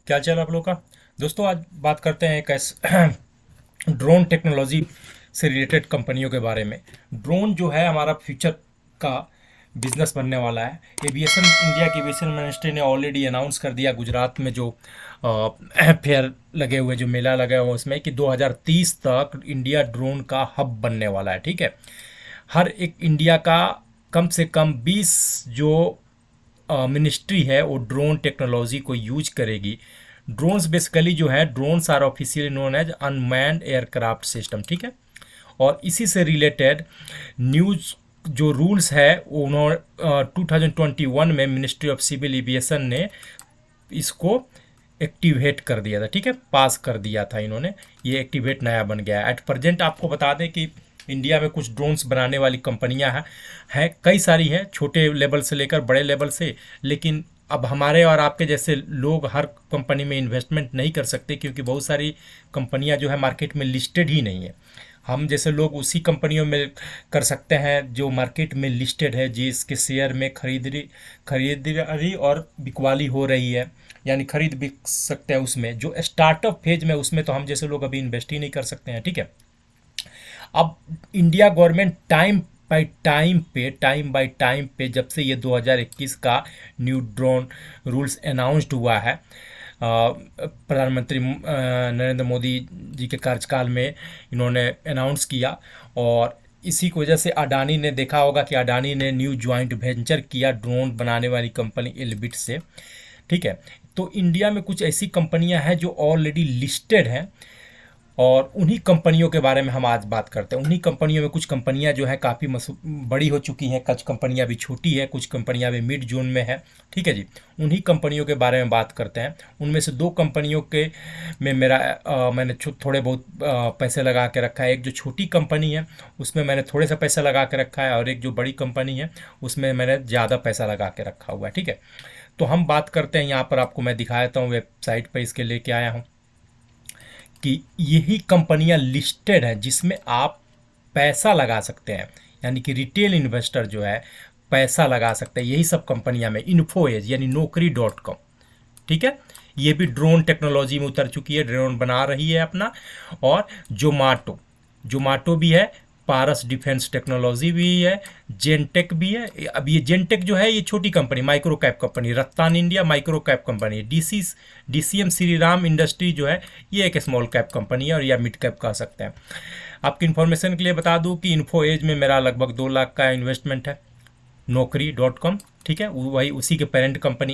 क्या चल आप लोग का। दोस्तों आज बात करते हैं एक ड्रोन टेक्नोलॉजी से रिलेटेड कंपनियों के बारे में। ड्रोन जो है हमारा फ्यूचर का बिजनेस बनने वाला है। एविएशन इंडिया की एविएशन मिनिस्ट्री ने ऑलरेडी अनाउंस कर दिया गुजरात में जो फेयर लगे हुए जो मेला लगा हुआ उसमें कि 2030 तक इंडिया ड्रोन का हब बनने वाला है। ठीक है, हर एक इंडिया का कम से कम 20 जो मिनिस्ट्री है वो ड्रोन टेक्नोलॉजी को यूज करेगी। ड्रोन्स बेसिकली जो है drones are officially known as unmanned aircraft system. ठीक है, और इसी से रिलेटेड न्यूज जो रूल्स है उन्होंने 2021 में मिनिस्ट्री ऑफ सिविल एविएशन ने इसको एक्टिवेट कर दिया था। ठीक है, पास कर दिया था इन्होंने, ये एक्टिवेट नया बन गया है। एट प्रेजेंट आपको बता दें कि इंडिया में कुछ ड्रोन्स बनाने वाली कंपनियां हैं कई सारी हैं, छोटे लेवल से लेकर बड़े लेवल से। लेकिन अब हमारे और आपके जैसे लोग हर कंपनी में इन्वेस्टमेंट नहीं कर सकते क्योंकि बहुत सारी कंपनियां जो है मार्केट में लिस्टेड ही नहीं है। हम जैसे लोग उसी कंपनियों में कर सकते हैं जो मार्केट में लिस्टेड है, जिसके शेयर में खरीदारी और बिकवाली हो रही है, यानी खरीद बिक सकते हैं। उसमें जो स्टार्टअप फेज में उसमें तो हम जैसे लोग अभी इन्वेस्ट ही नहीं कर सकते हैं। ठीक है, अब India government time by time पे जब से ये 2021 का न्यू ड्रोन रूल्स अनाउंस्ड हुआ है प्रधानमंत्री नरेंद्र मोदी जी के कार्यकाल में इन्होंने अनाउंस किया। और इसी की वजह से अडानी ने देखा होगा कि अडानी ने न्यू ज्वाइंट वेंचर किया ड्रोन बनाने वाली कंपनी एल्बिट से। ठीक है, तो इंडिया में कुछ ऐसी कंपनियां हैं जो ऑलरेडी लिस्टेड हैं और उन्हीं कंपनियों के बारे में हम आज बात करते हैं। उन्हीं कंपनियों में कुछ कंपनियां जो हैं काफ़ी बड़ी हो चुकी हैं, कुछ कंपनियां भी छोटी है, कुछ कंपनियां भी मिड जोन में है। ठीक है जी, उन्हीं कंपनियों के बारे में बात करते हैं। उनमें से दो कंपनियों के में मैंने थोड़े बहुत पैसे लगा के रखा है। एक जो छोटी कंपनी है उसमें मैंने थोड़े सा पैसा लगा के रखा है और एक जो बड़ी कंपनी है उसमें मैंने ज़्यादा पैसा लगा के रखा हुआ है। ठीक है, तो हम बात करते हैं, यहाँ पर आपको मैं दिखा देता हूँ, वेबसाइट पर इसके लेके आया हूँ कि यही कंपनियां लिस्टेड हैं जिसमें आप पैसा लगा सकते हैं, यानी कि रिटेल इन्वेस्टर जो है पैसा लगा सकते हैं यही सब कंपनियां में। इन्फोएज यानी नौकरी.com, ठीक है, ये भी ड्रोन टेक्नोलॉजी में उतर चुकी है, ड्रोन बना रही है अपना। और जोमाटो जोमाटो भी है, पारस डिफेंस टेक्नोलॉजी भी है, जेनटेक भी है। अब ये जेनटेक जो है ये छोटी company, micro cap company, Rattan India micro cap company है। डीसीएम श्री राम इंडस्ट्री जो है ये एक स्मॉल कैप कंपनी है और या मिड कैप कह सकते हैं। आपकी इन्फॉर्मेशन के लिए बता दूं कि इन्फो एज में मेरा लगभग 2 लाख का इन्वेस्टमेंट है, नौकरी.com। ठीक है, वही उसी के पेरेंट कंपनी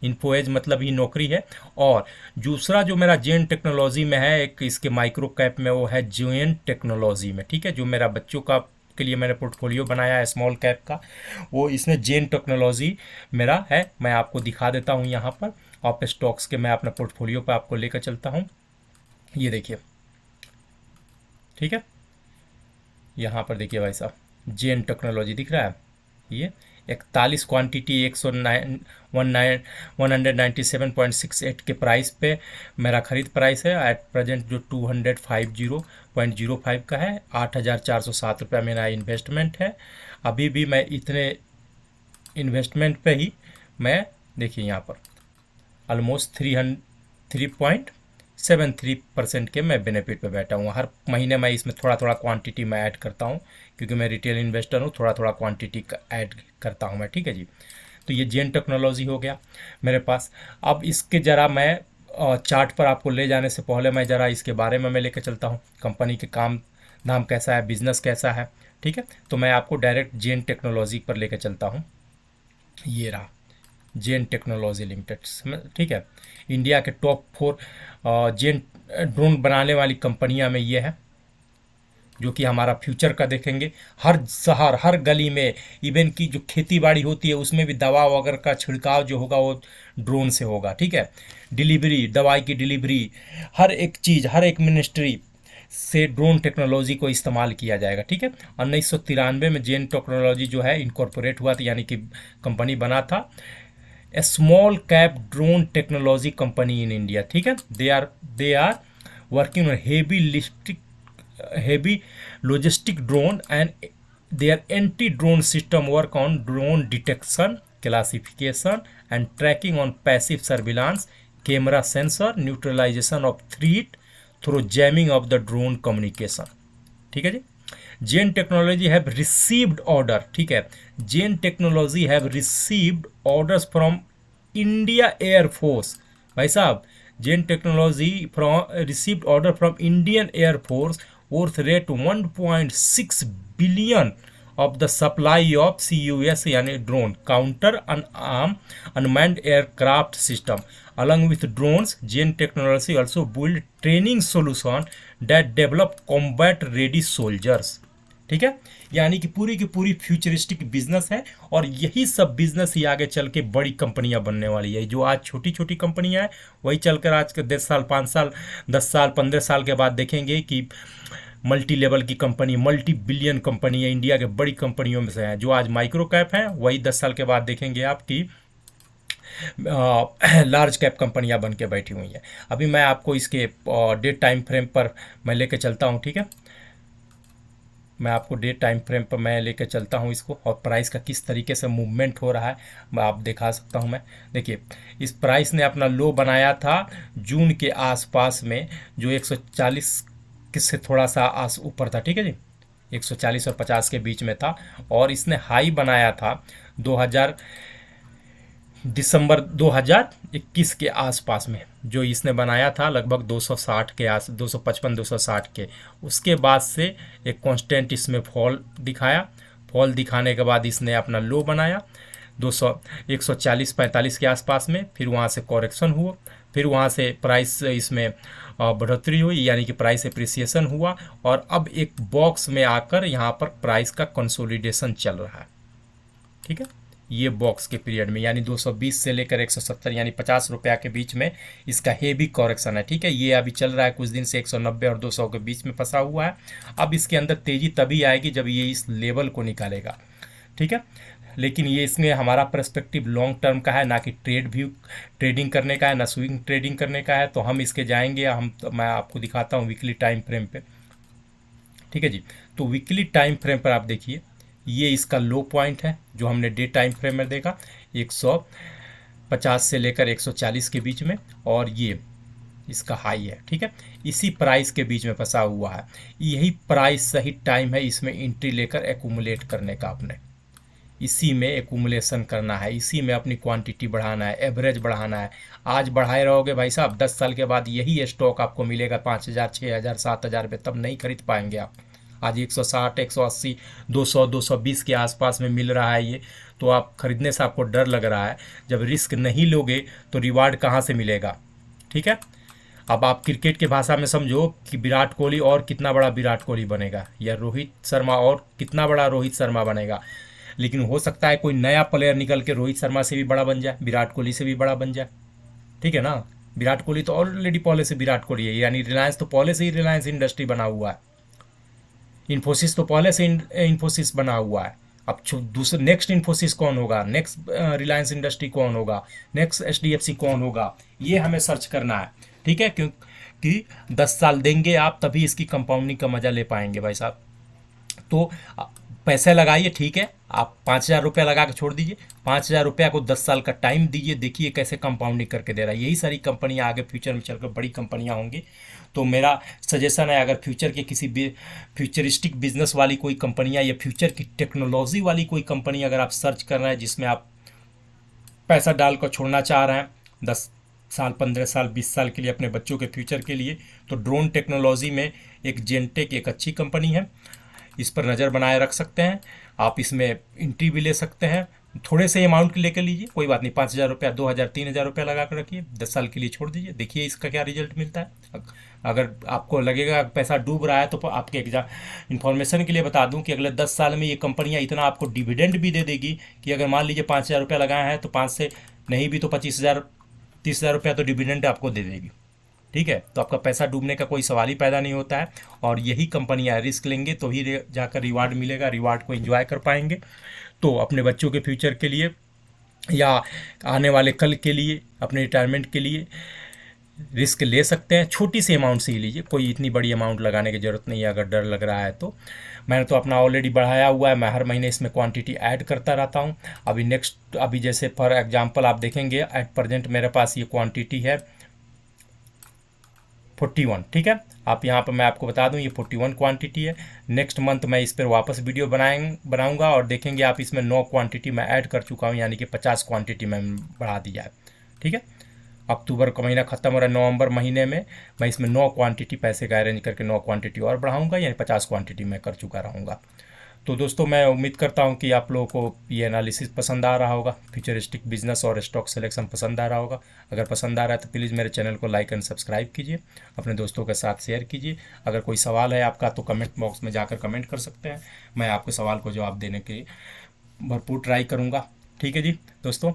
इन्फोएज मतलब ही नौकरी है। और दूसरा जो मेरा जेन टेक्नोलॉजी में है, एक इसके माइक्रो कैप में, वो है जेन टेक्नोलॉजी में। ठीक है, जो मेरा बच्चों का के लिए मैंने पोर्टफोलियो बनाया है स्मॉल कैप का, वो इसमें जेन टेक्नोलॉजी मेरा है। मैं आपको दिखा देता हूँ यहाँ पर, आप स्टॉक्स के मैं अपना पोर्टफोलियो पर आपको लेकर चलता हूँ। ये देखिए, ठीक है, यहाँ पर देखिए भाई साहब, जेन टेक्नोलॉजी दिख रहा है। ये 41 क्वांटिटी 197.68 के प्राइस पे मेरा खरीद प्राइस है। एट प्रेजेंट जो 250.05 का है, 8,407 रुपया मेरा इन्वेस्टमेंट है। अभी भी मैं इतने इन्वेस्टमेंट पे ही मैं देखिए यहाँ पर ऑलमोस्ट 3.73% के मैं बेनिफिट पे बैठा हूँ। हर महीने मैं इसमें थोड़ा थोड़ा क्वांटिटी मैं ऐड करता हूँ क्योंकि मैं रिटेल इन्वेस्टर हूँ, थोड़ा थोड़ा क्वांटिटी ऐड करता हूँ मैं। ठीक है जी, तो ये जेन टेक्नोलॉजी हो गया मेरे पास। अब इसके ज़रा मैं चार्ट पर आपको ले जाने से पहले मैं ज़रा इसके बारे में मैं लेकर चलता हूँ, कंपनी के काम धाम कैसा है, बिजनेस कैसा है। ठीक है, तो मैं आपको डायरेक्ट जेन टेक्नोलॉजी पर लेकर चलता हूँ। ये रहा जेन टेक्नोलॉजी लिमिटेड। ठीक है, इंडिया के टॉप 4 जेन ड्रोन बनाने वाली कंपनियां में ये है, जो कि हमारा फ्यूचर का देखेंगे। हर शहर हर गली में, इवन की जो खेती बाड़ी होती है उसमें भी दवा वगैरह का छिड़काव जो होगा वो ड्रोन से होगा। ठीक है, डिलीवरी, दवाई की डिलीवरी, हर एक चीज़, हर एक मिनिस्ट्री से ड्रोन टेक्नोलॉजी को इस्तेमाल किया जाएगा। ठीक है, 1993 में जेन टेक्नोलॉजी जो है इनकॉर्पोरेट हुआ था, यानी कि कंपनी बना था, a small cap drone technology company in India. ठीक है, they are working on heavy logistic drone and their anti-drone system work on drone detection, classification and tracking on passive surveillance, camera sensor, neutralization of threat through jamming of the drone communication. ठीक है जी। Zen technology have received order, ठीक है, Zen technology have received orders from India air force. भाई साहब, Zen technology from received order from Indian air force worth rate 1.6 billion of the supply of CUS यानी drone counter unarm unmanned aircraft system. Along with drones, JN Technology also build training solution that develop combat ready soldiers। ठीक है, यानी कि पूरी की पूरी futuristic business है, और यही सब बिजनेस ही आगे चल के बड़ी कंपनियां बनने वाली है। जो आज छोटी छोटी कंपनियां हैं वही चलकर आज के 10 साल 5 साल 10 साल 15 साल के बाद देखेंगे कि मल्टी लेवल की कंपनी, मल्टी बिलियन कंपनी है, इंडिया के बड़ी कंपनियों में से है। जो आज माइक्रो कैप है वही 10 साल के बाद देखेंगे आप कि लार्ज कैप कंपनियां बन के बैठी हुई हैं। अभी मैं आपको इसके डेट टाइम फ्रेम पर मैं लेके चलता हूं। ठीक है, मैं आपको डेट टाइम फ्रेम पर मैं लेके चलता हूं इसको, और प्राइस का किस तरीके से मूवमेंट हो रहा है मैं आप दिखा सकता हूं। मैं देखिए, इस प्राइस ने अपना लो बनाया था जून के आसपास में, जो 140 किससे थोड़ा सा ऊपर था। ठीक है जी, 140 और 50 के बीच में था, और इसने हाई बनाया था दिसंबर 2021 के आसपास में, जो इसने बनाया था लगभग 260 के 255 260 के। उसके बाद से एक कांस्टेंट इसमें फॉल दिखाया, फॉल दिखाने के बाद इसने अपना लो बनाया 140-45 के आसपास में, फिर वहाँ से कॉरेक्शन हुआ, फिर वहाँ से प्राइस इसमें बढ़ोतरी हुई, यानी कि प्राइस एप्रिसिएशन हुआ, और अब एक बॉक्स में आकर यहाँ पर प्राइस का कंसोलिडेशन चल रहा है। ठीक है, ये बॉक्स के पीरियड में, यानी 220 से लेकर 170 यानी 50 रुपया के बीच में इसका हेवी कॉरेक्शन है। ठीक है, ये अभी चल रहा है कुछ दिन से 190 और 200 के बीच में फंसा हुआ है। अब इसके अंदर तेजी तभी आएगी जब ये इस लेवल को निकालेगा। ठीक है, लेकिन ये इसमें हमारा पर्सपेक्टिव लॉन्ग टर्म का है, ना कि ट्रेडिंग करने का है, ना स्विंग ट्रेडिंग करने का है। तो हम इसके जाएंगे, मैं आपको दिखाता हूँ वीकली टाइम फ्रेम पे। ठीक है जी, तो वीकली टाइम फ्रेम पर आप देखिए, ये इसका लो पॉइंट है जो हमने डे टाइम फ्रेम में देखा 150 से लेकर 140 के बीच में, और ये इसका हाई है। ठीक है, इसी प्राइस के बीच में फंसा हुआ है। यही प्राइस सही टाइम है इसमें एंट्री लेकर एक्यूमुलेट करने का। आपने इसी में एक्यूमुलेशन करना है, इसी में अपनी क्वांटिटी बढ़ाना है, एवरेज बढ़ाना है। आज बढ़ाए रहोगे भाई साहब, 10 साल के बाद यही स्टॉक आपको मिलेगा 5000 6000 7000 पे, तब नहीं खरीद पाएंगे आप। आज 160 180 200 220 के आसपास में मिल रहा है ये, तो आप खरीदने से आपको डर लग रहा है। जब रिस्क नहीं लोगे तो रिवार्ड कहाँ से मिलेगा। ठीक है, अब आप क्रिकेट की भाषा में समझो कि विराट कोहली और कितना बड़ा विराट कोहली बनेगा, या रोहित शर्मा और कितना बड़ा रोहित शर्मा बनेगा। लेकिन हो सकता है कोई नया प्लेयर निकल के रोहित शर्मा से भी बड़ा बन जाए, विराट कोहली से भी बड़ा बन जाए। ठीक है ना, विराट कोहली तो ऑलरेडी पहले से विराट कोहली है, यानी रिलायंस तो पहले से ही रिलायंस इंडस्ट्री बना हुआ है, इन्फोसिस तो पहले से इन्फोसिस बना हुआ है। अब दूसरा नेक्स्ट इन्फोसिस कौन होगा, नेक्स्ट रिलायंस इंडस्ट्री कौन होगा, नेक्स्ट HDFC कौन होगा, ये हमें सर्च करना है। ठीक है, क्योंकि 10 साल देंगे आप तभी इसकी कंपाउंडिंग का मजा ले पाएंगे भाई साहब। तो पैसे लगाइए, ठीक है, आप 5000 रुपया लगा के छोड़ दीजिए, 5000 रुपया को 10 साल का टाइम दीजिए, देखिए कैसे कंपाउंडिंग करके दे रहा है। यही सारी कंपनियां आगे फ्यूचर में चलकर बड़ी कंपनियां होंगी। तो मेरा सजेशन है, अगर फ्यूचर के किसी भी फ्यूचरिस्टिक बिजनेस वाली कोई कंपनियां या फ्यूचर की टेक्नोलॉजी वाली कोई कंपनी अगर आप सर्च कर रहे हैं जिसमें आप पैसा डाल कर छोड़ना चाह रहे हैं 10 साल 15 साल 20 साल के लिए अपने बच्चों के फ्यूचर के लिए, तो ड्रोन टेक्नोलॉजी में एक जेनटेक एक अच्छी कंपनी है, इस पर नज़र बनाए रख सकते हैं आप। इसमें एंट्री भी ले सकते हैं, थोड़े से अमाउंट लेकर लीजिए, कोई बात नहीं, 5000 रुपया 2000 3000 रुपया लगा कर रखिए, 10 साल के लिए छोड़ दीजिए, देखिए इसका क्या रिजल्ट मिलता है। अगर आपको लगेगा पैसा डूब रहा है तो आपके इन्फॉर्मेशन के लिए बता दूं कि अगले 10 साल में ये कंपनियां इतना आपको डिविडेंड भी दे देगी कि अगर मान लीजिए 5000 रुपया लगाए हैं तो 5 से नहीं भी तो 25,000 30,000 रुपया तो डिविडेंड आपको दे देगी। ठीक है, तो आपका पैसा डूबने का कोई सवाल ही पैदा नहीं होता है, और यही कंपनियां रिस्क लेंगे तो ही जाकर रिवार्ड मिलेगा, रिवार्ड को एंजॉय कर पाएंगे। तो अपने बच्चों के फ्यूचर के लिए या आने वाले कल के लिए, अपने रिटायरमेंट के लिए रिस्क ले सकते हैं। छोटी सी अमाउंट से ही लीजिए, कोई इतनी बड़ी अमाउंट लगाने की ज़रूरत नहीं है अगर डर लग रहा है तो। मैंने तो अपना ऑलरेडी बढ़ाया हुआ है, मैं हर महीने इसमें क्वांटिटी ऐड करता रहता हूँ। अभी जैसे फॉर एग्जांपल आप देखेंगे एट प्रेजेंट मेरे पास ये क्वांटिटी है 41, ठीक है। आप यहाँ पर मैं आपको बता दूं ये 41 क्वांटिटी है। नेक्स्ट मंथ मैं इस पर वापस वीडियो बनाऊंगा और देखेंगे आप इसमें 9 क्वांटिटी मैं ऐड कर चुका हूँ, यानी कि 50 क्वांटिटी मैं बढ़ा दिया है, ठीक है। अक्टूबर का महीना खत्म हो रहा है, नवंबर महीने में मैं इसमें 9 क्वांटिटी पैसे का अरेंज करके 9 क्वांटिटी और बढ़ाऊंगा, यानी 50 क्वांटिटी मैं कर चुका रहूँगा। तो दोस्तों मैं उम्मीद करता हूँ कि आप लोगों को ये एनालिसिस पसंद आ रहा होगा, फ्यूचरिस्टिक बिजनेस और स्टॉक सिलेक्शन पसंद आ रहा होगा। अगर पसंद आ रहा है तो प्लीज़ मेरे चैनल को लाइक एंड सब्सक्राइब कीजिए, अपने दोस्तों के साथ शेयर कीजिए। अगर कोई सवाल है आपका तो कमेंट बॉक्स में जाकर कमेंट कर सकते हैं, मैं आपके सवाल को जवाब देने के भरपूर ट्राई करूँगा, ठीक है जी दोस्तों।